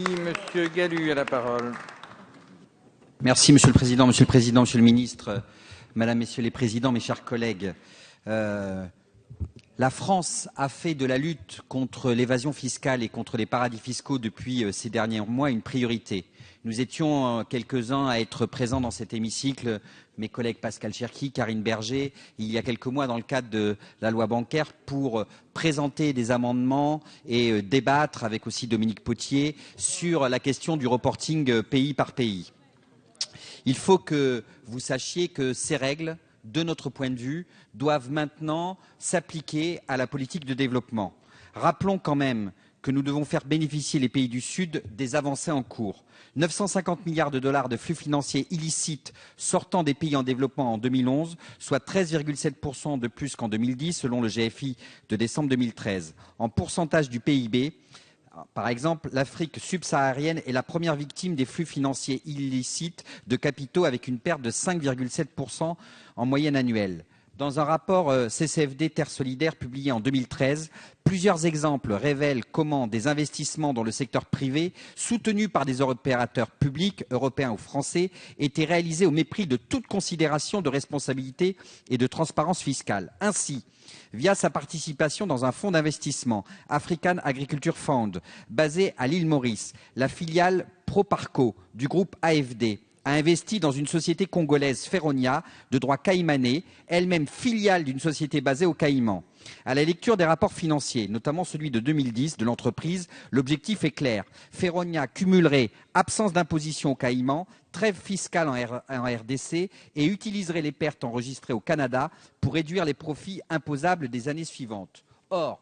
Monsieur Galut a la parole. Merci Monsieur le Président, Monsieur le Ministre, Madame, Messieurs les Présidents, mes chers collègues. La France a fait de la lutte contre l'évasion fiscale et contre les paradis fiscaux depuis ces derniers mois une priorité. Nous étions quelques-uns à être présents dans cet hémicycle, mes collègues Pascal Cherki, Karine Berger, il y a quelques mois dans le cadre de la loi bancaire pour présenter des amendements et débattre avec aussi Dominique Potier sur la question du reporting pays par pays. Il faut que vous sachiez que ces règles, de notre point de vue, doivent maintenant s'appliquer à la politique de développement. Rappelons quand même que nous devons faire bénéficier les pays du Sud des avancées en cours. 950 milliards de dollars de flux financiers illicites sortant des pays en développement en 2011, soit 13,7% de plus qu'en 2010, selon le GFI de décembre 2013. En pourcentage du PIB, par exemple, l'Afrique subsaharienne est la première victime des flux financiers illicites de capitaux avec une perte de 5,7% en moyenne annuelle. Dans un rapport CCFD Terre Solidaire publié en 2013, plusieurs exemples révèlent comment des investissements dans le secteur privé, soutenus par des opérateurs publics, européens ou français, étaient réalisés au mépris de toute considération de responsabilité et de transparence fiscale. Ainsi, via sa participation dans un fonds d'investissement, African Agriculture Fund, basé à l'île Maurice, la filiale Proparco du groupe AFD a investi dans une société congolaise Feronia de droit caïmanais, elle-même filiale d'une société basée au Caïman. À la lecture des rapports financiers, notamment celui de 2010 de l'entreprise, l'objectif est clair. Feronia cumulerait absence d'imposition au Caïman, trêve fiscale en RDC et utiliserait les pertes enregistrées au Canada pour réduire les profits imposables des années suivantes. Or,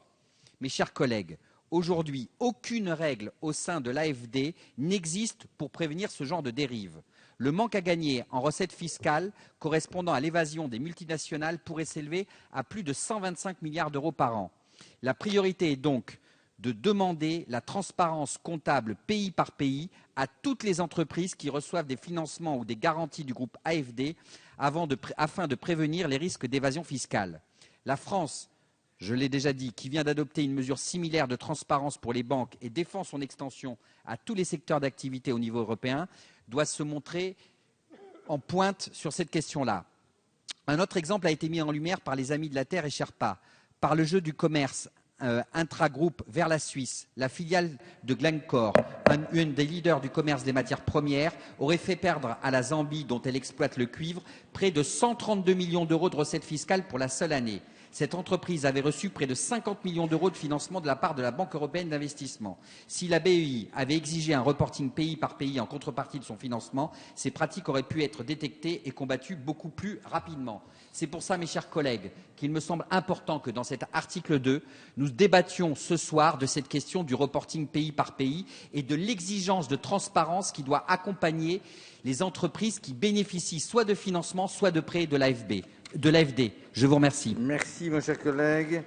mes chers collègues, aujourd'hui, aucune règle au sein de l'AFD n'existe pour prévenir ce genre de dérive. Le manque à gagner en recettes fiscales correspondant à l'évasion des multinationales pourrait s'élever à plus de 125 milliards d'euros par an. La priorité est donc de demander la transparence comptable pays par pays à toutes les entreprises qui reçoivent des financements ou des garanties du groupe AFD afin de prévenir les risques d'évasion fiscale. La France, je l'ai déjà dit, qui vient d'adopter une mesure similaire de transparence pour les banques et défend son extension à tous les secteurs d'activité au niveau européen, doit se montrer en pointe sur cette question-là. Un autre exemple a été mis en lumière par les Amis de la Terre et Sherpa, par le jeu du commerce intra-groupe vers la Suisse. La filiale de Glencore, une des leaders du commerce des matières premières, aurait fait perdre à la Zambie, dont elle exploite le cuivre, près de 132 millions d'euros de recettes fiscales pour la seule année. Cette entreprise avait reçu près de 50 millions d'euros de financement de la part de la Banque européenne d'investissement. Si la BEI avait exigé un reporting pays par pays en contrepartie de son financement, ces pratiques auraient pu être détectées et combattues beaucoup plus rapidement. C'est pour ça, mes chers collègues, qu'il me semble important que dans cet article 2, nous débattions ce soir de cette question du reporting pays par pays et de l'exigence de transparence qui doit accompagner les entreprises qui bénéficient soit de financement, soit de prêts de l'AFD. Je vous remercie. Merci, mon cher collègue.